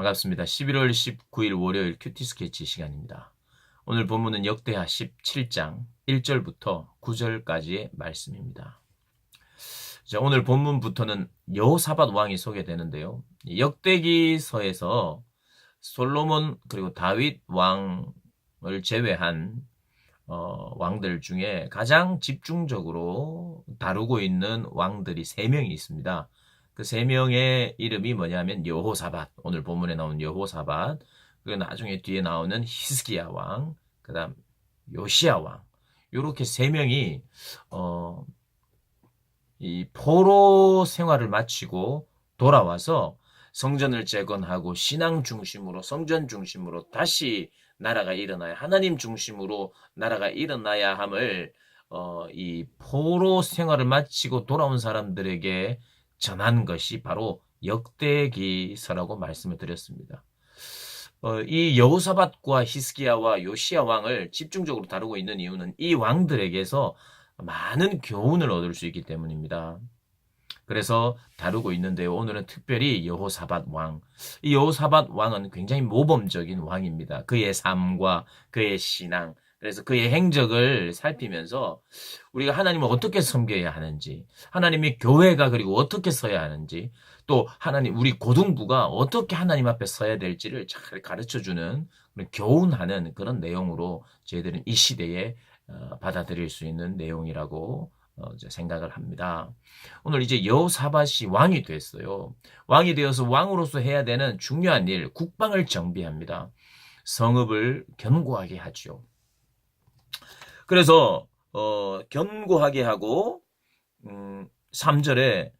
반갑습니다. 11월 19일 월요일 큐티 스케치 시간입니다. 오늘 본문은 역대하 17장 1절부터 9절까지의 말씀입니다. 자, 오늘 본문부터는 여호사밧 왕이 소개되는데요. 역대기서에서 솔로몬 그리고 다윗 왕을 제외한 왕들 중에 가장 집중적으로 다루고 있는 왕들이 3명이 있습니다. 그 3명의 이름이 뭐냐면 여호사밧, 오늘 본문에 나오는 여호사밧, 그리고 나중에 뒤에 나오는 히스기야 왕, 그 다음 요시야 왕, 요렇게 3명이 이 포로 생활을 마치고 돌아와서 성전을 재건하고 신앙 중심으로, 성전 중심으로 다시 나라가 일어나야, 하나님 중심으로 나라가 일어나야 함을 이 포로 생활을 마치고 돌아온 사람들에게 전한 것이 바로 역대기서라고 말씀을 드렸습니다. 이 여호사밧과 히스기야와 요시야 왕을 집중적으로 다루고 있는 이유는 이 왕들에게서 많은 교훈을 얻을 수 있기 때문입니다. 그래서 다루고 있는데요. 오늘은 특별히 여호사밧 왕. 이 여호사밧 왕은 굉장히 모범적인 왕입니다. 그의 삶과 그의 신앙, 그래서 그의 행적을 살피면서 우리가 하나님을 어떻게 섬겨야 하는지, 하나님의 교회가 그리고 어떻게 서야 하는지, 또 하나님, 우리 고등부가 어떻게 하나님 앞에 서야 될지를 잘 가르쳐주는, 교훈하는 그런 내용으로 저희들은 이 시대에 받아들일 수 있는 내용이라고 생각을 합니다. 오늘 이제 여호사밧이 왕이 됐어요. 왕이 되어서 왕으로서 해야 되는 중요한 일, 국방을 정비합니다. 성읍을 견고하게 하죠. 그래서 견고하게 하고 3절에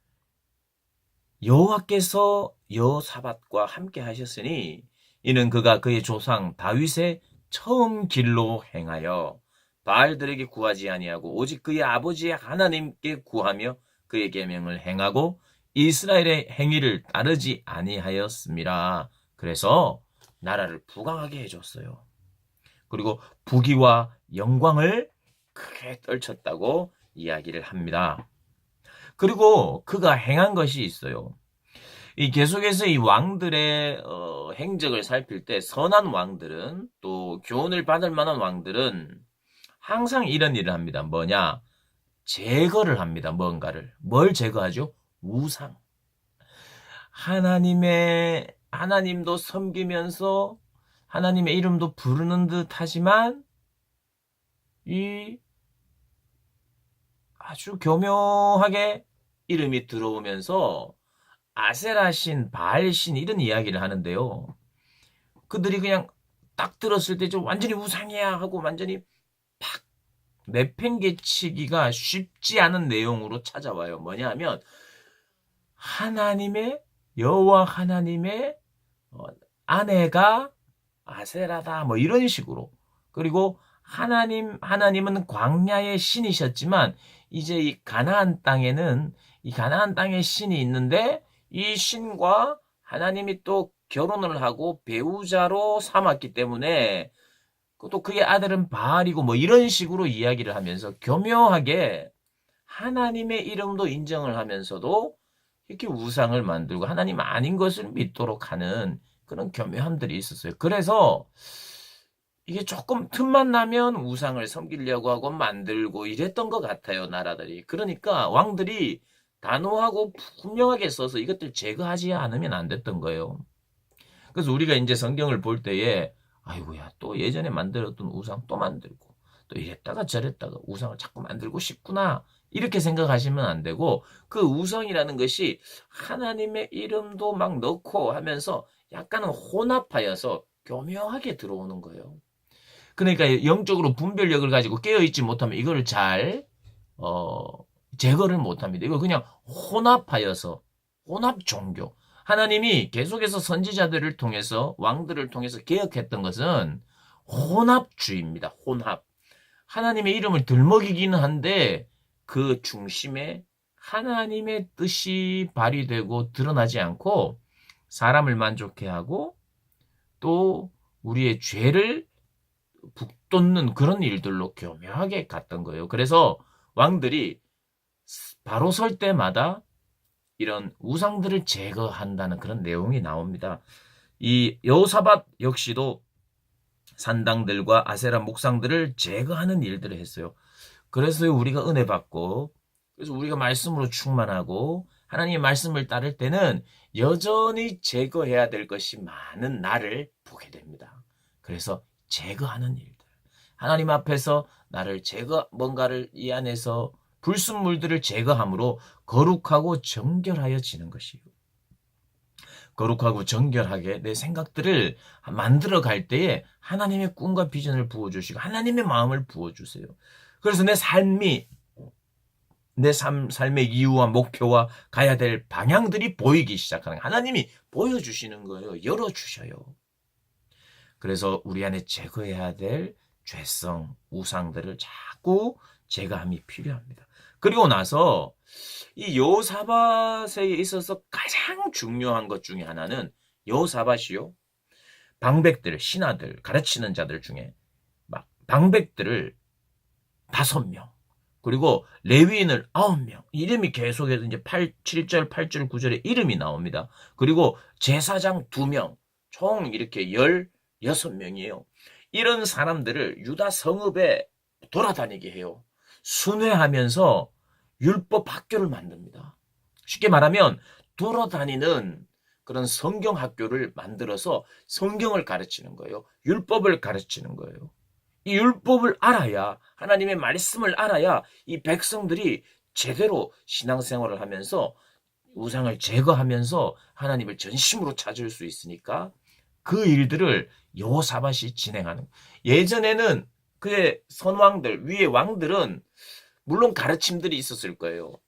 여호와께서 여호사밧과 함께 하셨으니 이는 그가 그의 조상 다윗의 처음 길로 행하여 바알들에게 구하지 아니하고 오직 그의 아버지의 하나님께 구하며 그의 계명을 행하고 이스라엘의 행위를 따르지 아니하였습니다. 그래서 나라를 부강하게 해줬어요. 그리고 부귀와 영광을 크게 떨쳤다고 이야기를 합니다. 그리고 그가 행한 것이 있어요. 이 계속해서 이 왕들의 행적을 살필 때 선한 왕들은, 또 교훈을 받을 만한 왕들은 항상 이런 일을 합니다. 뭐냐? 제거를 합니다. 뭔가를. 뭘 제거하죠? 우상. 하나님도 섬기면서 하나님의 이름도 부르는 듯 하지만 이 아주 교묘하게 이름이 들어오면서 아세라신, 바알신 이런 이야기를 하는데요. 그들이 그냥 딱 들었을 때 좀 완전히 우상이야 하고 완전히 팍 내팽개치기가 쉽지 않은 내용으로 찾아와요. 뭐냐 하면 여호와 하나님의 아내가 아세라다 뭐 이런 식으로. 그리고 하나님은 광야의 신이셨지만 이제 이 가나안 땅의 신이 있는데 이 신과 하나님이 또 결혼을 하고 배우자로 삼았기 때문에 또 그의 아들은 바알이고 뭐 이런 식으로 이야기를 하면서 교묘하게 하나님의 이름도 인정을 하면서도 이렇게 우상을 만들고 하나님 아닌 것을 믿도록 하는 그런 교묘함들이 있었어요. 그래서 이게 조금 틈만 나면 우상을 섬기려고 하고 만들고 이랬던 것 같아요, 나라들이. 그러니까 왕들이 단호하고 분명하게 써서 이것들 제거하지 않으면 안 됐던 거예요. 그래서 우리가 이제 성경을 볼 때에 아이고야, 또 예전에 만들었던 우상 또 만들고 또 이랬다가 저랬다가 우상을 자꾸 만들고 싶구나, 이렇게 생각하시면 안 되고, 그 우상이라는 것이 하나님의 이름도 막 넣고 하면서 약간은 혼합하여서 교묘하게 들어오는 거예요. 그러니까 영적으로 분별력을 가지고 깨어있지 못하면 이거를 잘 제거를 못합니다. 이거 그냥 혼합하여서, 혼합 종교. 하나님이 계속해서 선지자들을 통해서, 왕들을 통해서 개혁했던 것은 혼합주의입니다. 혼합. 하나님의 이름을 들먹이기는 한데 그 중심에 하나님의 뜻이 발휘되고 드러나지 않고 사람을 만족해 하고 또 우리의 죄를 북돋는 그런 일들로 교묘하게 갔던 거예요. 그래서 왕들이 바로 설 때마다 이런 우상들을 제거한다는 그런 내용이 나옵니다. 이 여호사밧 역시도 산당들과 아세라 목상들을 제거하는 일들을 했어요. 그래서 우리가 은혜 받고, 그래서 우리가 말씀으로 충만하고 하나님의 말씀을 따를 때는 여전히 제거해야 될 것이 많은 나를 보게 됩니다. 그래서 제거하는 일들, 하나님 앞에서 나를 뭔가를 이 안에서 불순물들을 제거함으로 거룩하고 정결하여지는 것이요. 거룩하고 정결하게 내 생각들을 만들어 갈 때에 하나님의 꿈과 비전을 부어주시고 하나님의 마음을 부어주세요. 그래서 내 삶의 이유와 목표와 가야 될 방향들이 보이기 시작하는 거예요. 하나님이 보여주시는 거예요. 열어주셔요. 그래서 우리 안에 제거해야 될 죄성, 우상들을 자꾸 제거함이 필요합니다. 그리고 나서 이 여호사밧에 있어서 가장 중요한 것 중에 하나는 여호사밧이요. 방백들, 신하들, 가르치는 자들 중에 막 방백들을 5명, 그리고 레위인을 9명, 이름이 계속해서 이제 7절, 8절, 9절에 이름이 나옵니다. 그리고 제사장 2명, 총 이렇게 16명이에요. 이런 사람들을 유다 성읍에 돌아다니게 해요. 순회하면서 율법 학교를 만듭니다. 쉽게 말하면 돌아다니는 그런 성경 학교를 만들어서 성경을 가르치는 거예요. 율법을 가르치는 거예요. 이 율법을 알아야, 하나님의 말씀을 알아야 이 백성들이 제대로 신앙생활을 하면서 우상을 제거하면서 하나님을 전심으로 찾을 수 있으니까 그 일들을 여호사밧이 진행하는. 예전에는 그의 선왕들, 위의 왕들은 물론 가르침들이 있었을 거예요.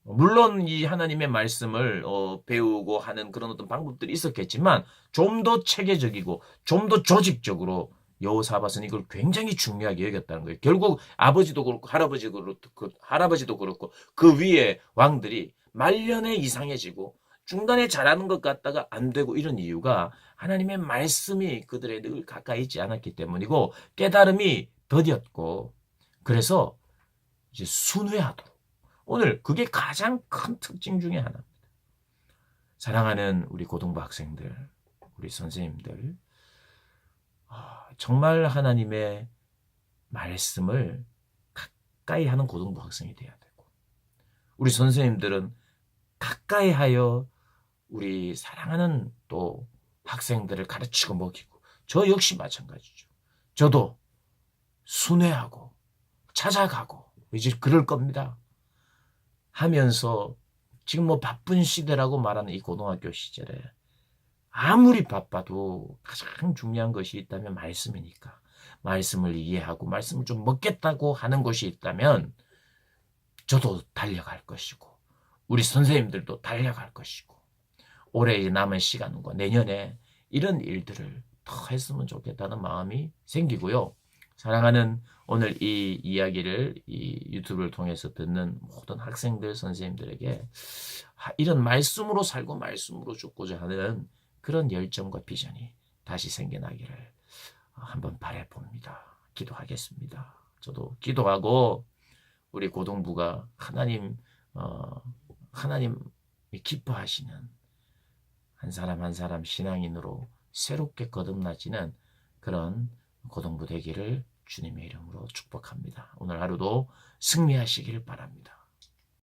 물론 이 하나님의 말씀을 배우고 하는 그런 어떤 방법들이 있었겠지만 좀 더 체계적이고 좀 더 조직적으로 여호사밧은 이걸 굉장히 중요하게 여겼다는 거예요. 결국 아버지도 그렇고 할아버지도 그렇고 그 위에 왕들이 말년에 이상해지고 중간에 잘하는 것 같다가 안 되고 이런 이유가 하나님의 말씀이 그들의 늘 가까이 있지 않았기 때문이고 깨달음이 더뎠고, 그래서 이제 순회하도록. 오늘 그게 가장 큰 특징 중에 하나입니다. 사랑하는 우리 고등부 학생들, 우리 선생님들, 정말 하나님의 말씀을 가까이 하는 고등부 학생이 돼야 되고, 우리 선생님들은 가까이 하여 우리 사랑하는 또 학생들을 가르치고 먹이고, 저 역시 마찬가지죠. 저도 순회하고 찾아가고 이제 그럴 겁니다. 하면서 지금 뭐 바쁜 시대라고 말하는 이 고등학교 시절에 아무리 바빠도 가장 중요한 것이 있다면 말씀이니까, 말씀을 이해하고 말씀을 좀 먹겠다고 하는 것이 있다면 저도 달려갈 것이고 우리 선생님들도 달려갈 것이고 올해 남은 시간과 내년에 이런 일들을 더 했으면 좋겠다는 마음이 생기고요. 사랑하는 오늘 이 이야기를 이 유튜브를 통해서 듣는 모든 학생들, 선생님들에게 이런 말씀으로 살고 말씀으로 죽고자 하는 그런 열정과 비전이 다시 생겨나기를 한번 바라봅니다. 기도하겠습니다. 저도 기도하고 우리 고등부가 하나님이 기뻐하시는 한 사람 한 사람 신앙인으로 새롭게 거듭나지는 그런 고등부 되기를 주님의 이름으로 축복합니다. 오늘 하루도 승리하시길 바랍니다.